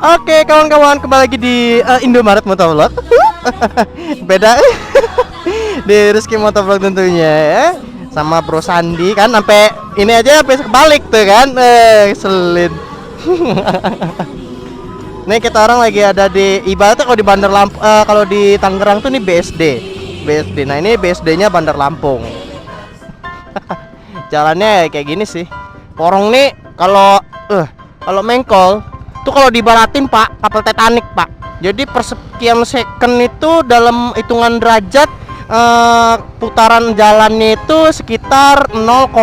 Oke kawan-kawan, kembali lagi di Indomaret Motovlog. Beda di Rizky Motovlog tentunya ya. Sama Bro Sandi kan sampai ini aja sampai kebalik tuh kan. Selin. Nih kita orang lagi ada di ibaratnya kalau di Bandar Lampung, kalau di Tangerang tuh nih BSD. BSD. Nah, ini BSD-nya Bandar Lampung. Jalannya kayak gini sih. Porong nih kalau mengkol tuh kalau dibaratin Pak, kapal Titanic Pak. Jadi persekian second itu dalam hitungan derajat putaran jalannya itu sekitar 0,8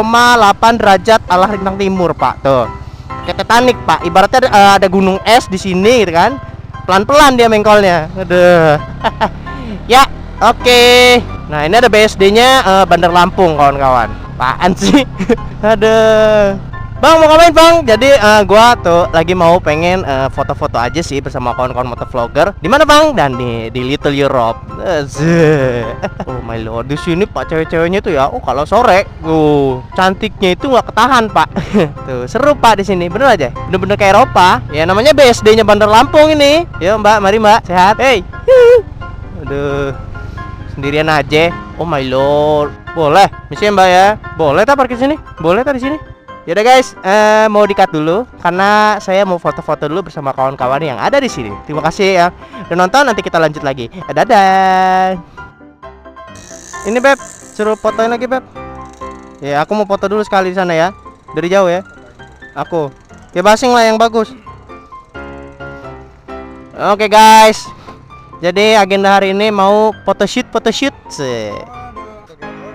derajat arah lintang timur Pak. Tuh. Kayak Titanic Pak. Ibaratnya ada gunung es di sini gitu kan. Pelan-pelan dia mengkolnya. Aduh. Ya, oke. Nah, ini ada BSD-nya Bandar Lampung kawan-kawan. Apaan sih? Aduh. Bang mau ngapain Bang? Jadi gua tuh lagi mau pengen foto-foto aja sih bersama kawan-kawan motovlogger. Di mana Bang? Dan di Little Europe. Oh my lord, di sini Pak cewek-ceweknya tuh ya. Oh kalau sore, cantiknya itu nggak ketahan Pak. Tuh seru Pak di sini. Bener aja. Bener-bener kayak Eropa. Ya namanya BSD-nya Bandar Lampung ini. Yo Mbak, mari Mbak. Sehat. Hey. Aduh. Sendirian aja. Oh my lord. Boleh. Misalnya Mbak ya. Boleh tak parkir sini? Boleh tak di sini? Yaudah guys, mau di-cut dulu karena saya mau foto-foto dulu bersama kawan-kawan yang ada di sini. Terima kasih ya udah nonton, nanti kita lanjut lagi. Dadah. Ini Beb, suruh fotoin lagi Beb. Ya, aku mau foto dulu sekali di sana ya. Dari jauh ya. Aku. Ya basing lah yang bagus. Oke guys. Jadi agenda hari ini mau photoshoot.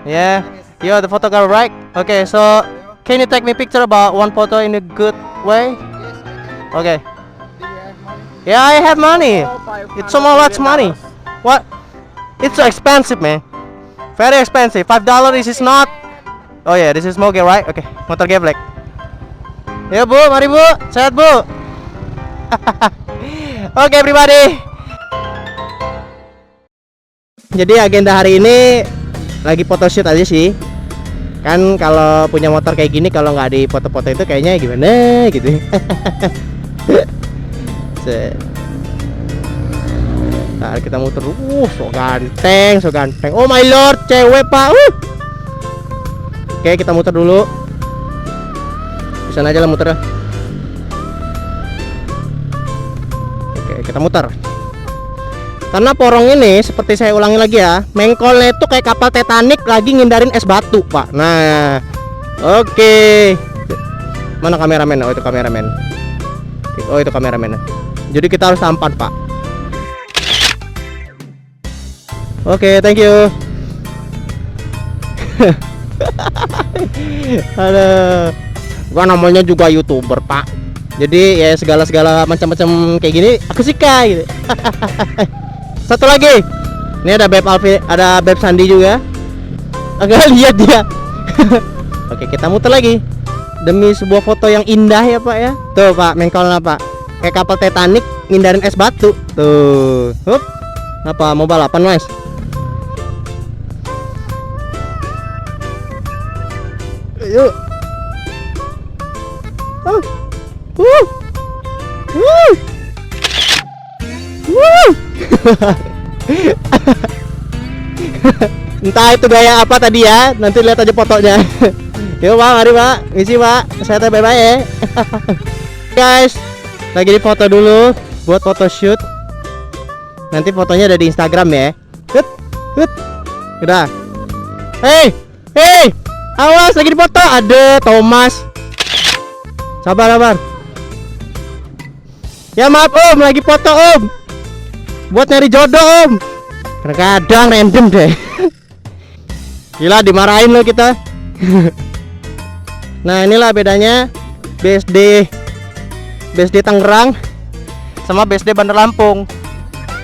Ya, yo the photographer right. Okay, so can you take me picture about one photo in a good way? Okay. Yeah, I have money. It's so much money. What? It's so expensive, man. Very expensive. $5 is not. Oh yeah, this is moge, right? Okay, motor geblek. Ya Bu, mari Bu. Sehat Bu. Okay, everybody. Jadi agenda hari ini lagi photoshoot aja sih. Kan kalau punya motor kayak gini kalau nggak di foto-foto itu kayaknya gimana gitu. Nah, kita muter. So ganteng. Oh my lord, cewek Pak. Oke, kita muter dulu. Di sana aja lah muter. Oke, kita muter. Karena porong ini seperti saya ulangi lagi ya, mengkolnya itu kayak kapal Titanic lagi ngindarin es batu Pak. Nah, oke. Mana kameramen? Oh itu kameramen. Oh itu kameramen. Jadi kita harus tampan Pak. Oke, thank you. Halo. Gua namanya juga YouTuber Pak. Jadi ya segala macam-macam kayak gini aku suka gitu. Satu lagi, ini ada Beb Alfi, ada Beb Sandi juga. Agak lihat dia. Oke, kita muter lagi demi sebuah foto yang indah ya Pak ya. Tuh Pak, mengkolnya Pak, kayak kapal Titanic ngindarin es batu. Tuh, hup. Apa mau balapan Mas? Yuk. Entah itu gaya apa tadi ya, nanti lihat aja fotonya. Yuk Pak, mari Pak, misi Pak, saya bye-bye ya. Guys, lagi di foto dulu buat photoshoot. Nanti fotonya ada di Instagram ya. Udah. Hey, awas lagi di foto. Ada Thomas. Sabar. Ya maaf Om, lagi foto Om. Buat nyari jodoh Om. Kadang random deh. Gila dimarahin loh kita. Nah inilah bedanya BSD Tangerang sama BSD Bandar Lampung.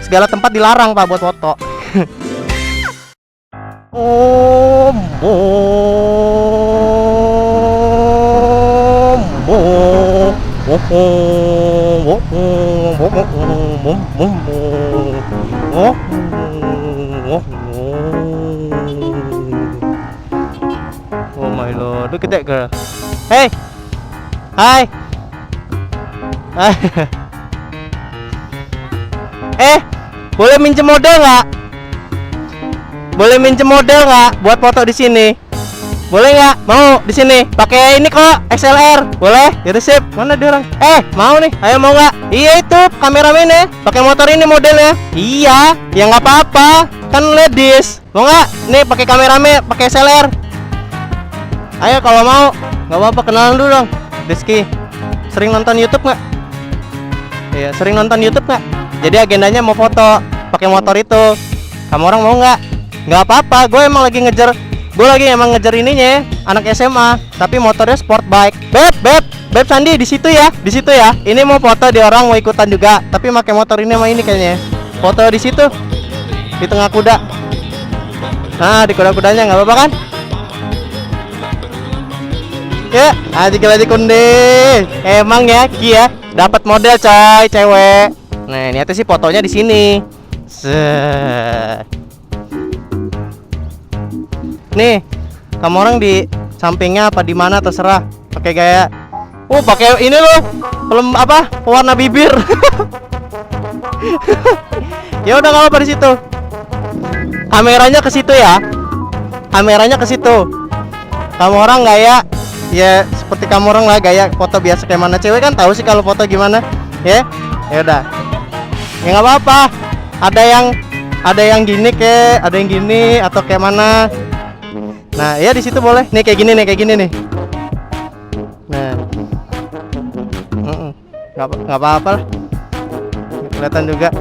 Segala tempat dilarang Pak buat foto. Oh my lord, look at that girl. Hey, hi. Boleh minjem model nggak? Boleh minjem model nggak buat foto di sini? Boleh nggak? Mau di sini? Pakai ini kok, XLR. Boleh? Yaudah sip. Mana dia orang? Mau nih. Ayo mau nggak? Iya itu kameramen ya. Pakai motor ini modelnya. Iya, ya nggak apa-apa. Kan ladies. Mau nggak? Nih pakai kameramen, pakai XLR. Ayo kalau mau. Nggak apa-apa, kenalan dulu dong. Rizky. Sering nonton YouTube nggak? Iya, sering nonton YouTube nggak? Jadi agendanya mau foto pakai motor itu. Kamu orang mau nggak? Nggak apa-apa. Gue emang lagi ngejar ininya anak SMA, tapi motornya sport bike. Beb Sandi di situ ya. Ini mau foto, di orang mau ikutan juga, tapi pakai motor ini sama ini kayaknya. Foto di situ di tengah kuda. Nah, di kuda-kudanya nggak apa-apa kan? Ya, lagi kunde. Emang ya, Ki ya, dapat model coy, cewek. Nah, niatnya sih fotonya di sini. Nih, kamu orang di sampingnya apa di mana terserah. Pakai gaya. Pakai ini loh. Pewarna bibir. Ya udah enggak apa di situ. Kameranya ke situ ya. Kamu orang gaya ya seperti kamu orang lah, gaya foto biasa kayak mana. Cewek kan tahu sih kalau foto gimana. Ya. Ya udah. Ya enggak apa-apa. Ada yang gini ada yang gini atau kayak mana. Nah, ya di situ boleh. Nih kayak gini nih. Nah. Nggak apa-apa lah. Kelihatan juga.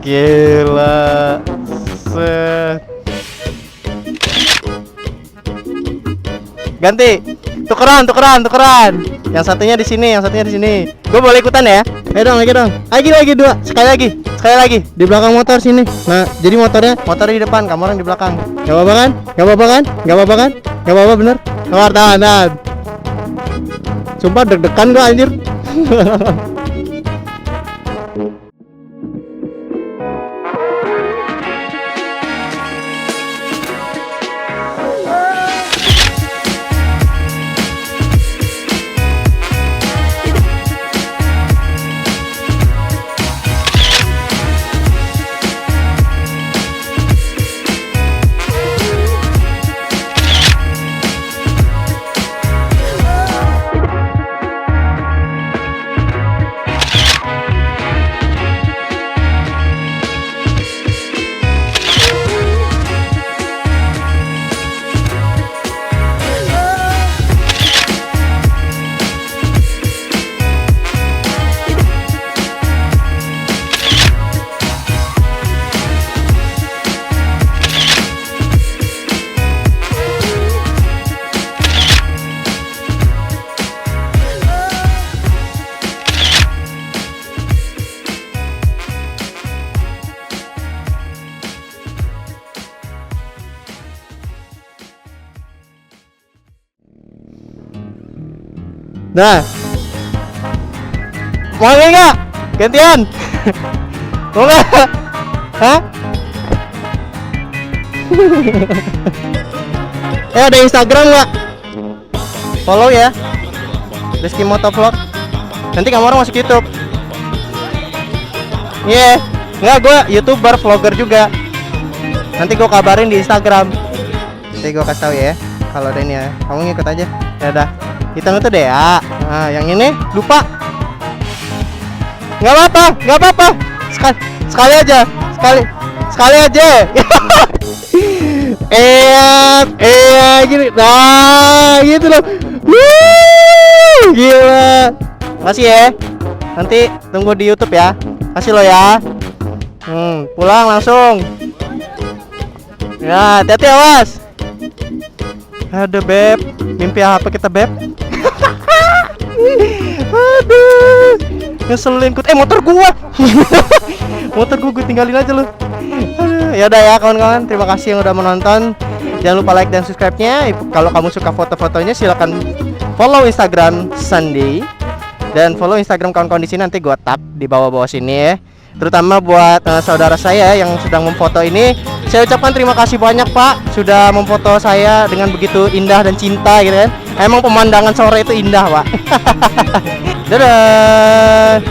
Gila. Ganti. Tukeran. Yang satunya di sini. Gue boleh ikutan ya? Ayo dong. Lagi dua. Sekali lagi. Di belakang motor sini. Nah, jadi motornya di depan, kamu orang di belakang. Gak apa-apa kan? Gak apa-apa bener. Keluar tahan. Sumpah deg-degan gua anjir. Nah, mau nggak? Gantian. Mau nggak? Hah? Ada Instagram nggak? Follow ya, Rizky Motovlog. Nanti kamu orang masuk YouTube. Iya, nggak, gue YouTuber, vlogger juga. Nanti gue kabarin di Instagram. Nanti gue kasih tahu ya. Kalau ada ini ya, kamu ngikut aja. Dadah. Hitam itu deh ya. Nah, yang ini lupa. Nggak apa-apa. Sekali aja. Gini. Nah, gitu loh. Gila. Makasih ya. Nanti tunggu di YouTube ya. Kasih lo ya. Pulang langsung. Ya, hati-hati awas. Aduh beb, mimpi apa kita beb? Aduh, ngeselin kut. Motor gua. Motor gua tinggalin aja lu. Ya udah ya kawan-kawan, terima kasih yang udah menonton. Jangan lupa like dan subscribe-nya. Kalau kamu suka foto-fotonya silakan follow Instagram Sunday dan follow Instagram kawan-kawan di sini, nanti gua tag di bawah-bawah sini ya. Terutama buat saudara saya yang sedang memfoto ini, saya ucapkan terima kasih banyak Pak sudah memfoto saya dengan begitu indah dan cinta gitu kan. Emang pemandangan sore itu indah Pak. Dadah.